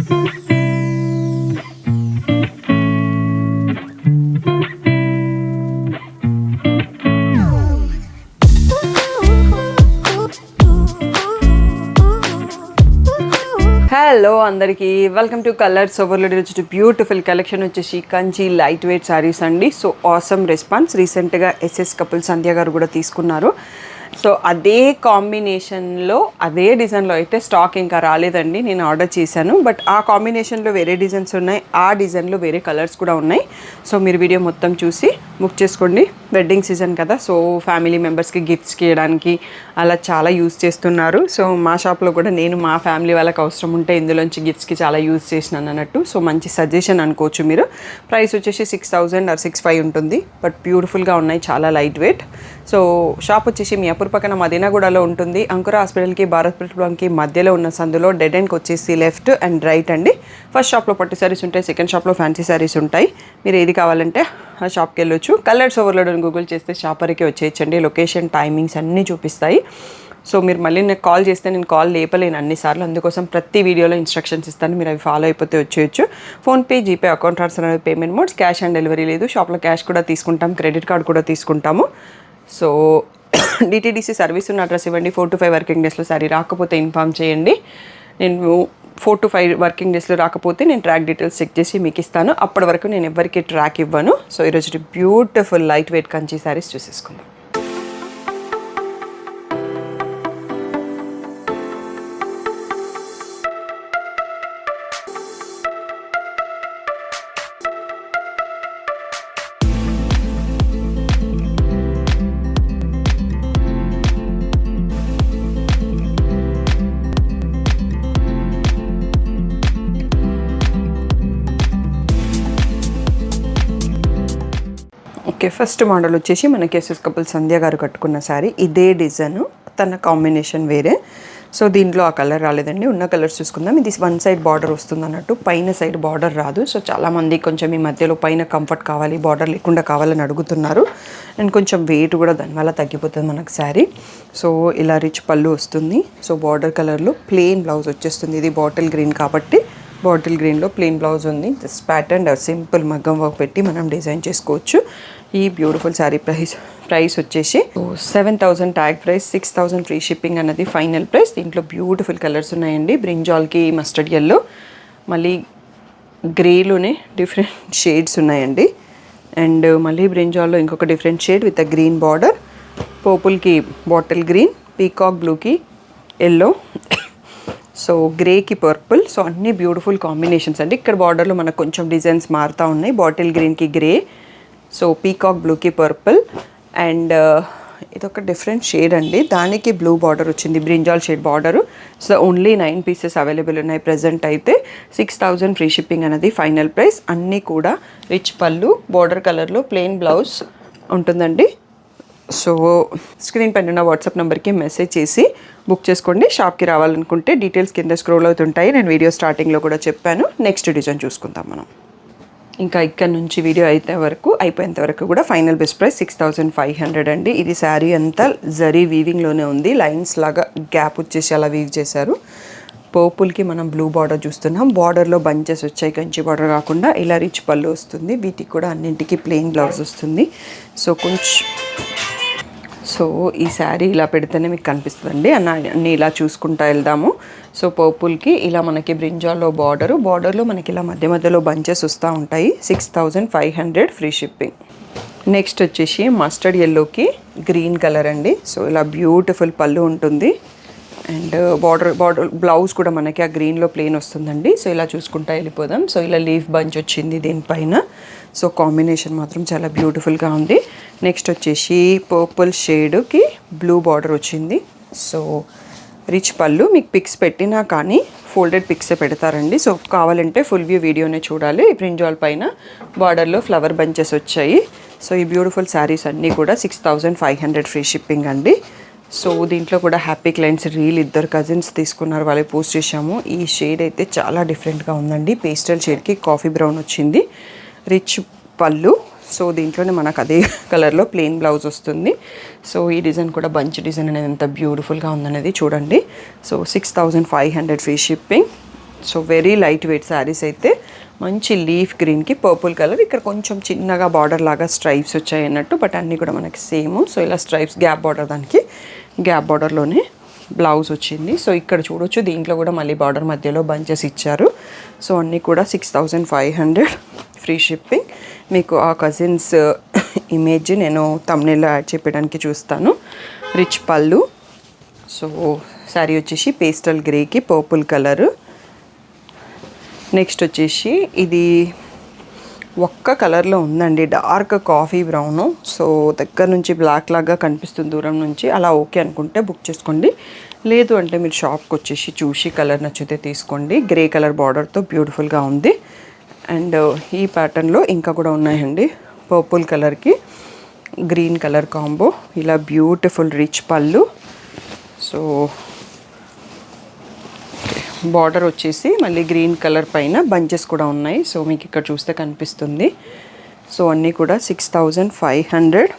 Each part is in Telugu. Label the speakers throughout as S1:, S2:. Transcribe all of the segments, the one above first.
S1: హలో అందరికీ వెల్కమ్ టు కలర్స్ ఓవర్లోడ్. వచ్చి బ్యూటిఫుల్ కలెక్షన్ వచ్చేసి కంచి లైట్ వెయిట్ శారీస్ అండి. So awesome response. రీసెంట్గా ఎస్ఎస్ కపుల్ సంధ్య గారు కూడా తీసుకున్నారు. సో అదే కాంబినేషన్లో అదే డిజైన్లో అయితే స్టాక్ ఇంకా రాలేదండి. నేను ఆర్డర్ చేశాను, బట్ ఆ కాంబినేషన్లో వేరే డిజైన్స్ ఉన్నాయి, ఆ డిజైన్లో వేరే కలర్స్ కూడా ఉన్నాయి. సో మీరు వీడియో మొత్తం చూసి బుక్ చేసుకోండి. వెడ్డింగ్ సీజన్ కదా, సో ఫ్యామిలీ మెంబర్స్కి గిఫ్ట్స్కి ఇవ్వడానికి అలా చాలా యూజ్ చేస్తున్నారు. సో మా షాప్లో కూడా నేను మా ఫ్యామిలీ వాళ్ళకి అవసరం ఉంటే ఇందులోంచి గిఫ్ట్స్కి చాలా యూజ్ చేసినాను అన్నట్టు. సో మంచి సజెషన్ అనుకోవచ్చు మీరు. ప్రైస్ వచ్చేసి 6000 ఆర్ 65 ఉంటుంది, బట్ బ్యూటిఫుల్గా ఉన్నాయి, చాలా లైట్ వెయిట్. సో షాప్ వచ్చేసి మీ అప్పుడు పక్కన మదీనాగూడలో ఉంటుంది. అంకుర హాస్పిటల్కి భారత్ పెట్రోల్కి మధ్యలో ఉన్న సందులో డెడ్ ఎండ్కి వచ్చేసి లెఫ్ట్ అండ్ రైట్ అండి. ఫస్ట్ షాప్లో పట్టు శారీస్ ఉంటాయి, సెకండ్ షాప్లో ఫ్యాన్సీ శారీస్ ఉంటాయి. మీరు ఏది కావాలంటే ఆ షాప్కి వెళ్ళొచ్చు. కలర్స్ ఓవర్లోడ్ అని గూగుల్ చేస్తే షాప్ వరకే వచ్చేయచ్చండి. లొకేషన్, టైమింగ్స్ అన్నీ చూపిస్తాయి. సో మీరు మళ్ళీ నాకు కాల్ చేస్తే నేను కాల్ లేపలేను అన్నిసార్లు, అందుకోసం ప్రతి వీడియోలో ఇన్స్ట్రక్షన్స్ ఇస్తాను, మీరు అవి ఫాలో అయిపోతే వచ్చేయచ్చు. ఫోన్పే, జీపే, అకౌంట్ ట్రాన్స్ఫర్ అనేవి payment modes. Cash on delivery లేదు. షాప్లో క్యాష్ కూడా తీసుకుంటాం, క్రెడిట్ కార్డ్ కూడా తీసుకుంటాము. సో డిటీడీసీ సర్వీస్ ఉన్న అడ్రస్ ఇవ్వండి. 4 to 5 వర్కింగ్ డేస్లో సారీ రాకపోతే ఇన్ఫామ్ చేయండి. నేను 4 to 5 వర్కింగ్ డేస్లో రాకపోతే నేను ట్రాక్ డీటెయిల్స్ చెక్ చేసి మీకు ఇస్తాను. అప్పటి వరకు నేను ఎవరికి ట్రాక్ ఇవ్వను. సో ఈరోజు beautiful light weight Kanchi saris చూసేసుకుందాం. ఓకే, ఫస్ట్ మోడల్ వచ్చేసి మనకి ఎస్ఎస్ కపుల్ సంధ్య గారు కట్టుకున్న శారీ. ఇదే డిజైను, తన కాంబినేషన్ వేరే. సో దీంట్లో ఆ కలర్ రాలేదండి, ఉన్న కలర్స్ చూసుకుందాం. ఇది 1 సైడ్ బార్డర్ వస్తుంది అన్నట్టు, పైన సైడ్ బార్డర్ రాదు. సో చాలామంది కొంచెం ఈ మధ్యలో పైన కంఫర్ట్ కావాలి, బార్డర్ లేకుండా కావాలని అడుగుతున్నారు. అండ్ కొంచెం వెయిట్ కూడా దానివల్ల తగ్గిపోతుంది మనకు శారీ. సో ఇలా రిచ్ పళ్ళు వస్తుంది. సో బార్డర్ కలర్లో ప్లెయిన్ బ్లౌజ్ వచ్చేస్తుంది. ఇది బాటిల్ గ్రీన్ కాబట్టి బాటిల్ గ్రీన్లో ప్లెయిన్ బ్లౌజ్ ఉంది. జస్ట్ ప్యాటర్న్ సింపుల్ మగ్గం వర్క్ పెట్టి మనం డిజైన్ చేసుకోవచ్చు. ఈ బ్యూటిఫుల్ శారీ ప్రైస్ వచ్చేసి 7000 ట్యాగ్ ప్రైస్, 6000 ఫ్రీ షిప్పింగ్ అన్నది ఫైనల్ ప్రైస్. దీంట్లో బ్యూటిఫుల్ కలర్స్ ఉన్నాయండి. బ్రింజాల్కి మస్టర్డ్ ఎల్లో, మళ్ళీ గ్రేలోనే డిఫరెంట్ షేడ్స్ ఉన్నాయండి. అండ్ మళ్ళీ బ్రింజాల్లో ఇంకొక different shade with a green border, పర్పుల్కి బాటిల్ గ్రీన్, పీకాక్ బ్లూకి ఎల్లో, సో గ్రేకి పర్పుల్. సో అన్ని బ్యూటిఫుల్ కాంబినేషన్స్ అండి. ఇక్కడ బార్డర్లో మనకు కొంచెం డిజైన్స్ మారుతూ ఉన్నాయి. బాటిల్ గ్రీన్కి గ్రే, సో పీకాక్ బ్లూకి పర్పుల్, అండ్ ఇదొక డిఫరెంట్ షేడ్ అండి, దానికి బ్లూ బార్డర్ వచ్చింది, brinjal shade border. So only 9 pieces available ఉన్నాయి ప్రజెంట్ అయితే. 6000 ఫ్రీ షిప్పింగ్ అనేది ఫైనల్ ప్రైస్. అన్నీ కూడా రిచ్ పళ్ళు, బార్డర్ కలర్లో ప్లెయిన్ బ్లౌజ్ ఉంటుందండి. సో స్క్రీన్ పైన ఉన్న వాట్సాప్ నెంబర్కి మెసేజ్ చేసి బుక్ చేసుకోండి. షాప్కి రావాలనుకుంటే డీటెయిల్స్ కింద స్క్రోల్ అవుతుంటాయి, నేను వీడియో స్టార్టింగ్లో కూడా చెప్పాను. నెక్స్ట్ డిజైన్ చూసుకుందాం మనం. ఇంకా ఇక్కడ నుంచి వీడియో అయిపోయేంత వరకు కూడా ఫైనల్ బెస్ట్ ప్రైస్ 6500 అండి. ఇది శారీ అంతా జరీ వీవింగ్లోనే ఉంది, లైన్స్ లాగా గ్యాప్ వచ్చేసి అలా వీవ్ చేశారు. పర్పుల్కి మనం బ్లూ బార్డర్ చూస్తున్నాం. బార్డర్లో బంచెస్ వచ్చాయి, కంచి బార్డర్ కాకుండా ఇలా రిచ్ పళ్ళు వస్తుంది. వీటికి కూడా అన్నింటికి ప్లెయిన్ బ్లౌజ్ వస్తుంది. సో ఈ శారీ ఇలా పెడితేనే మీకు కనిపిస్తుందండి. అన్నీ ఇలా చూసుకుంటా వెళ్దాము. సో పర్పుల్కి ఇలా మనకి బ్రింజాల్లో బార్డర్లో మనకి ఇలా మధ్యలో బంచెస్ వస్తూ ఉంటాయి. 6500 ఫ్రీ షిప్పింగ్. నెక్స్ట్ వచ్చేసి మస్టర్డ్ ఎల్లోకి గ్రీన్ కలర్ అండి. సో ఇలా బ్యూటిఫుల్ పళ్ళు ఉంటుంది. అండ్ బార్డర్ బ్లౌజ్ కూడా మనకి ఆ గ్రీన్లో ప్లెయిన్ వస్తుందండి. సో ఇలా చూసుకుంటా వెళ్ళిపోదాం. సో ఇలా లీఫ్ బంచ్ వచ్చింది దీనిపైన. సో కాంబినేషన్ మాత్రం చాలా బ్యూటిఫుల్గా ఉంది. నెక్స్ట్ వచ్చేసి పర్పుల్ షేడ్కి బ్లూ బార్డర్ వచ్చింది. సో రిచ్ పళ్ళు. మీకు పిక్స్ పెట్టినా కానీ ఫోల్డెడ్ పిక్సే పెడతారండి. సో కావాలంటే ఫుల్ వ్యూ వీడియోనే చూడాలి. బ్రింజాల్ పైన బార్డర్లో ఫ్లవర్ బంచెస్ వచ్చాయి. సో ఈ బ్యూటిఫుల్ శారీస్ అన్నీ కూడా 6500 ఫ్రీ షిప్పింగ్ అండి. సో దీంట్లో కూడా హ్యాపీ క్లయింట్స్ రీల్ 2 కజిన్స్ తీసుకున్నారు, వాళ్ళకి పోస్ట్ చేశాము. ఈ షేడ్ అయితే చాలా డిఫరెంట్గా ఉందండి. పేస్టల్ షేడ్కి కాఫీ బ్రౌన్ వచ్చింది, రిచ్ పళ్ళు. సో దీంట్లోనే మనకు అదే కలర్లో ప్లెయిన్ బ్లౌజ్ వస్తుంది. సో ఈ డిజైన్ కూడా బంచ్ డిజైన్ అనేది ఎంత బ్యూటిఫుల్గా ఉందనేది చూడండి. So 6500 free shipping. So very light weight saris అయితే మంచి లీఫ్ గ్రీన్కి పర్పుల్ కలర్, ఇక్కడ కొంచెం చిన్నగా బార్డర్ లాగా స్ట్రైప్స్ వచ్చాయి అన్నట్టు, బట్ అన్నీ కూడా మనకి సేమ్. సో ఇలా స్ట్రైప్స్ గ్యాప్ బార్డర్, దానికి గ్యాప్ బార్డర్లోనే బ్లౌజ్ వచ్చింది. సో ఇక్కడ చూడొచ్చు, దీంట్లో కూడా మళ్ళీ బార్డర్ మధ్యలో బంచెస్ ఇచ్చారు. సో అన్నీ కూడా 6500 ఫ్రీ షిప్పింగ్. మీకు ఆ కజిన్స్ ఇమేజ్ నేను థంబ్నెయిల్లో యాడ్ చేయడానికి చూస్తాను. రిచ్ పళ్ళు. సో శారీ వచ్చేసి పేస్టల్ గ్రేకి పర్పుల్ కలరు. నెక్స్ట్ వచ్చేసి ఇది ఒక్క కలర్లో ఉందండి, డార్క్ కాఫీ బ్రౌను. సో దగ్గర నుంచి బ్లాక్ లాగా కనిపిస్తుంది దూరం నుంచి, అలా ఓకే అనుకుంటే బుక్ చేసుకోండి. లేదు అంటే మీరు షాప్కి వచ్చేసి చూసి కలర్ నచ్చితే తీసుకోండి. గ్రే కలర్ బార్డర్తో బ్యూటిఫుల్గా ఉంది. అండ్ ఈ ప్యాటర్న్లో ఇంకా కూడా ఉన్నాయండి. పర్పుల్ కలర్కి గ్రీన్ కలర్ కాంబో, ఇలా బ్యూటిఫుల్ రిచ్ పళ్ళు. సో బార్డర్ వచ్చేసి మళ్ళీ గ్రీన్ కలర్ పైన బంచెస్ కూడా ఉన్నాయి. సో మీకు ఇక్కడ చూస్తే కనిపిస్తుంది. సో అన్నీ కూడా 6500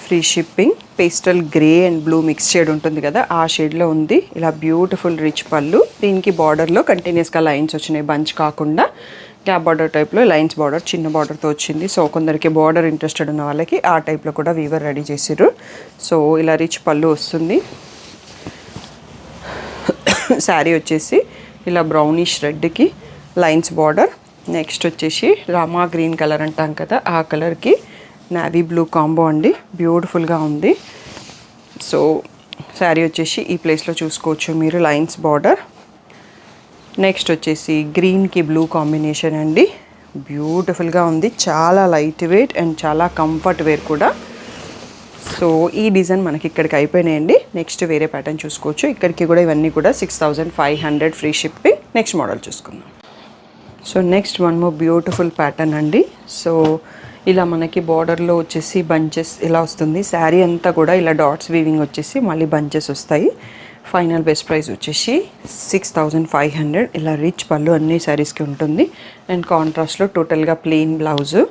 S1: free shipping. Pastel grey and blue mix shade ఉంటుంది కదా, ఆ షేడ్లో ఉంది. ఇలా బ్యూటిఫుల్ రిచ్ పళ్ళు. దీనికి బార్డర్లో కంటిన్యూస్గా లైన్స్ వచ్చినాయి, బంచ్ కాకుండా గ్యాప్ బార్డర్ టైప్లో లైన్స్ బార్డర్ చిన్న బార్డర్తో వచ్చింది. సో కొందరికి బార్డర్ ఇంట్రెస్టెడ్ ఉన్న వాళ్ళకి ఆ టైప్లో కూడా వీవర్ రెడీ చేసిర్రు. సో ఇలా రిచ్ పళ్ళు వస్తుంది. శారీ వచ్చేసి ఇలా బ్రౌనిష్ రెడ్కి లైన్స్ బార్డర్. నెక్స్ట్ వచ్చేసి రామా గ్రీన్ కలర్ అంటాం కదా, ఆ కలర్కి నావీ బ్లూ కాంబో అండి, బ్యూటిఫుల్గా ఉంది. సో శారీ వచ్చేసి ఈ ప్లేస్లో చూసుకోవచ్చు మీరు, లైన్స్ బార్డర్. నెక్స్ట్ వచ్చేసి గ్రీన్కి బ్లూ కాంబినేషన్ అండి, బ్యూటిఫుల్గా ఉంది. చాలా లైట్ వెయిట్ అండ్ చాలా కంఫర్ట్ వేర్ కూడా. సో ఈ డిజైన్ మనకి ఇక్కడికి అయిపోయినాయండి. నెక్స్ట్ వేరే ప్యాటర్న్ చూసుకోవచ్చు. ఇక్కడికి కూడా ఇవన్నీ కూడా 6500 ఫ్రీ షిప్పింగ్. నెక్స్ట్ మోడల్ చూసుకుందాం. So next one more beautiful pattern అండి. సో ఇలా మనకి బార్డర్లో వచ్చేసి బంచెస్ ఇలా వస్తుంది. శారీ అంతా కూడా ఇలా డాట్స్ వీవింగ్ వచ్చేసి మళ్ళీ బంచెస్ వస్తాయి. ఫైనల్ బెస్ట్ ప్రైస్ వచ్చేసి 6500. ఇలా రిచ్ పళ్ళు అన్ని శారీస్కి ఉంటుంది. అండ్ కాంట్రాస్ట్లో టోటల్గా ప్లెయిన్ బ్లౌజు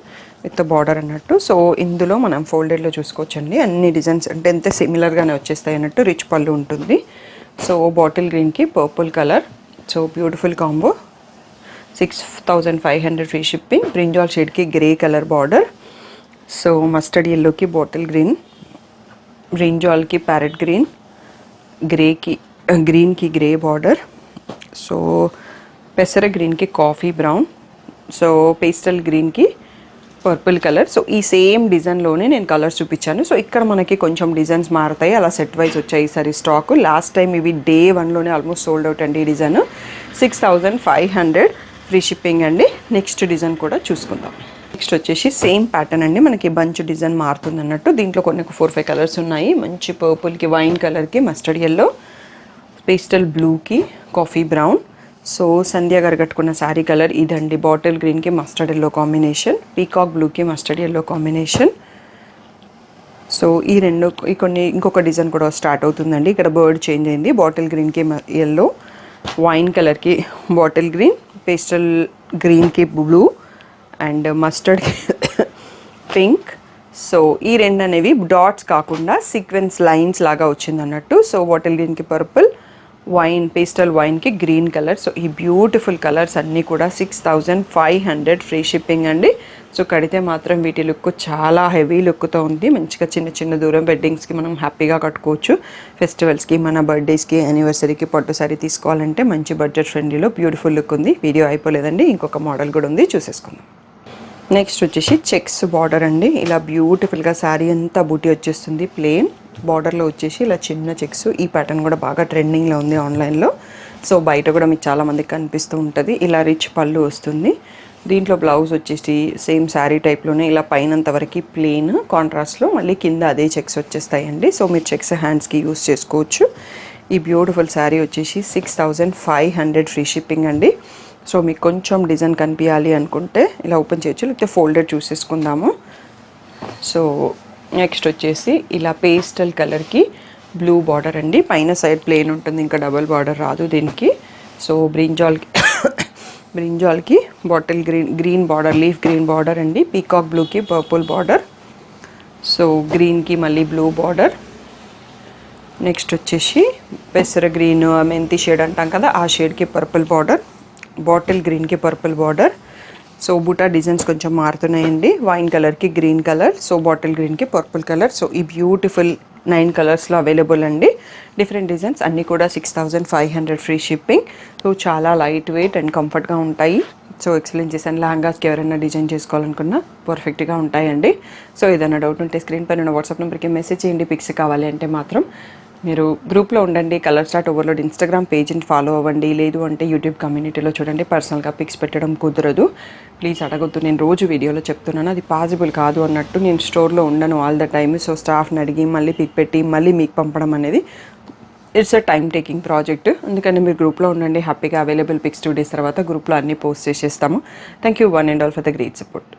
S1: విత్ బార్డర్ అన్నట్టు. సో ఇందులో మనం ఫోల్డెడ్లో చూసుకోవచ్చండి, అన్ని డిజైన్స్ అంటే ఎంత సిమిలర్గానే వచ్చేస్తాయి అన్నట్టు. రిచ్ పళ్ళు ఉంటుంది. సో బాటిల్ గ్రీన్కి purple colour. So beautiful combo. 6500 free shipping. Brinjal షేడ్కి grey colour border. So mustard ఎల్లోకి బాటిల్ గ్రీన్, బ్రింజాల్కి ప్యారెట్ గ్రీన్, గ్రీన్కి గ్రే బార్డర్. సో పెసర గ్రీన్కి కాఫీ బ్రౌన్. సో పేస్టల్ గ్రీన్కి పర్పుల్ కలర్. సో ఈ సేమ్ డిజైన్లోనే నేను కలర్స్ చూపించాను. సో ఇక్కడ మనకి కొంచెం డిజైన్స్ మారుతాయి, అలా సెట్ వైజ్ వచ్చాయి ఈసారి స్టాక్. లాస్ట్ టైం ఇవి డే 1లోనే ఆల్మోస్ట్ సోల్డ్ అవుట్ అండి. ఈ డిజైన్ 6500 ఫ్రీ షిప్పింగ్ అండి. నెక్స్ట్ డిజైన్ కూడా చూసుకుందాం. నెక్స్ట్ వచ్చేసి సేమ్ ప్యాటర్న్ అండి, మనకి బంచ్ డిజైన్ మారుతుంది అన్నట్టు. దీంట్లో కొన్ని 4-5 కలర్స్ ఉన్నాయి. మంచి పర్పుల్కి వైన్ కలర్కి మస్టర్డ్ ఎల్లో, పేస్టల్ బ్లూకి కాఫీ బ్రౌన్. సో సంధ్య గారు కట్టుకున్న శారీ కలర్ ఇదండి. బాటిల్ గ్రీన్కి మస్టర్డ్ ఎల్లో కాంబినేషన్, పీకాక్ బ్లూకి మస్టర్డ్ ఎల్లో కాంబినేషన్. సో ఈ రెండు ఇంకొక డిజైన్ కూడా స్టార్ట్ అవుతుందండి. ఇక్కడ బర్డ్ చేంజ్ అయింది. బాటిల్ గ్రీన్కి ఎల్లో, వైన్ కలర్కి బాటిల్ గ్రీన్, పేస్టల్ గ్రీన్కి blue and mustard pink. So ఈ రెండు అనేవి డాట్స్ కాకుండా సీక్వెన్స్ లైన్స్ లాగా వచ్చింది అన్నట్టు. సో బాటిల్ గ్రీన్కి పర్పుల్, వైన్ పేస్టల్ వైన్కి గ్రీన్ కలర్. సో ఈ బ్యూటిఫుల్ కలర్స్ అన్నీ కూడా 6500 ఫ్రీ షిప్పింగ్ అండి. సో కడితే మాత్రం వీటి లుక్ చాలా హెవీ లుక్తో ఉంది. మంచిగా చిన్న చిన్న దూరం వెడ్డింగ్స్కి మనం హ్యాపీగా కట్టుకోవచ్చు. ఫెస్టివల్స్కి, మన బర్త్డేస్కి, యానివర్సరీకి పట్టు సారీ తీసుకోవాలంటే మంచి బడ్జెట్ ఫ్రెండ్లీలో బ్యూటిఫుల్ లుక్ ఉంది. వీడియో అయిపోలేదండి, ఇంకొక మోడల్ కూడా ఉంది, చూసేసుకుందాం. నెక్స్ట్ వచ్చేసి చెక్స్ బార్డర్ అండి. ఇలా బ్యూటిఫుల్గా శారీ అంతా బూటీ వచ్చేస్తుంది. ప్లెయిన్ బార్డర్లో వచ్చేసి ఇలా చిన్న చెక్స్. ఈ ప్యాటర్న్ కూడా బాగా ట్రెండింగ్లో ఉంది ఆన్లైన్లో. సో బయట కూడా మీకు చాలామందికి కనిపిస్తూ ఉంటుంది. ఇలా రిచ్ పళ్ళు వస్తుంది. దీంట్లో బ్లౌజ్ వచ్చేసి సేమ్ శారీ టైప్లోనే ఇలా పైనంత వరకు ప్లెయిన్ కాంట్రాస్ట్లో, మళ్ళీ కింద అదే చెక్స్ వచ్చేస్తాయండి. సో మీరు చెక్స్ హ్యాండ్స్కి యూస్ చేసుకోవచ్చు. ఈ బ్యూటిఫుల్ శారీ వచ్చేసి 6500 ఫ్రీ షిప్పింగ్ అండి. సో మీకు కొంచెం డిజైన్ కనిపించాలి అనుకుంటే ఇలా ఓపెన్ చేయొచ్చు, లేకపోతే ఫోల్డెడ్ చూసేసుకుందాము. సో నెక్స్ట్ వచ్చేసి ఇలా పేస్టల్ కలర్కి బ్లూ బార్డర్ అండి. పైన సైడ్ ప్లెయిన్ ఉంటుంది, ఇంకా డబుల్ బార్డర్ రాదు దీనికి. సో బ్రింజాల్కి bottle green border, leaf green border అండి. పీకాక్ బ్లూకి పర్పుల్ బార్డర్. సో గ్రీన్కి మళ్ళీ బ్లూ బార్డర్. నెక్స్ట్ వచ్చేసి పెసర గ్రీన్ మెంతి షేడ్ అంటాం కదా, ఆ షేడ్కి పర్పుల్ బార్డర్, బాటిల్ గ్రీన్కి పర్పుల్ బార్డర్. సో బూటా డిజైన్స్ కొంచెం మారుతున్నాయండి. వైన్ కలర్కి గ్రీన్ కలర్, సో బాటిల్ గ్రీన్కి పర్పుల్ కలర్. సో ఈ బ్యూటిఫుల్ 9 కలర్స్లో అవైలబుల్ అండి. డిఫరెంట్ డిజైన్స్ అన్నీ కూడా 6500 ఫ్రీ షిప్పింగ్. సో చాలా లైట్ వెయిట్ అండ్ కంఫర్ట్గా ఉంటాయి. సో ఎక్సలెంట్ చేశాను. లెహంగాస్కి ఎవరైనా డిజైన్ చేసుకోవాలనుకున్నా పర్ఫెక్ట్గా ఉంటాయండి. సో ఏదైనా డౌట్ ఉంటే స్క్రీన్ పైన ఉన్న వాట్సాప్ నెంబర్కి మెసేజ్ చేయండి. పిక్స్ కావాలి అంటే మాత్రం మీరు గ్రూప్లో ఉండండి. కలర్ స్టార్ట్ ఓవర్లోడ్ ఇన్స్టాగ్రామ్ పేజ్ని ఫాలో అవ్వండి. లేదు అంటే యూట్యూబ్ కమ్యూనిటీలో చూడండి. పర్సనల్గా పిక్స్ పెట్టడం కుదరదు, ప్లీజ్ అడగొద్దు. నేను రోజు వీడియోలో చెప్తున్నాను, అది పాసిబుల్ కాదు అన్నట్టు. నేను స్టోర్లో ఉండను ఆల్ ద టైమ్. సో స్టాఫ్ని అడిగి మళ్ళీ పిక్ పెట్టి మళ్ళీ మీకు పంపడం అనేది it's a time taking project. అందుకని మీరు గ్రూప్లో ఉండండి. హ్యాపీగా అవైలబుల్ పిక్స్ 2 days తర్వాత గ్రూప్లో అన్నీ పోస్ట్ చేసేస్తాము. Thank you one and all for the great support.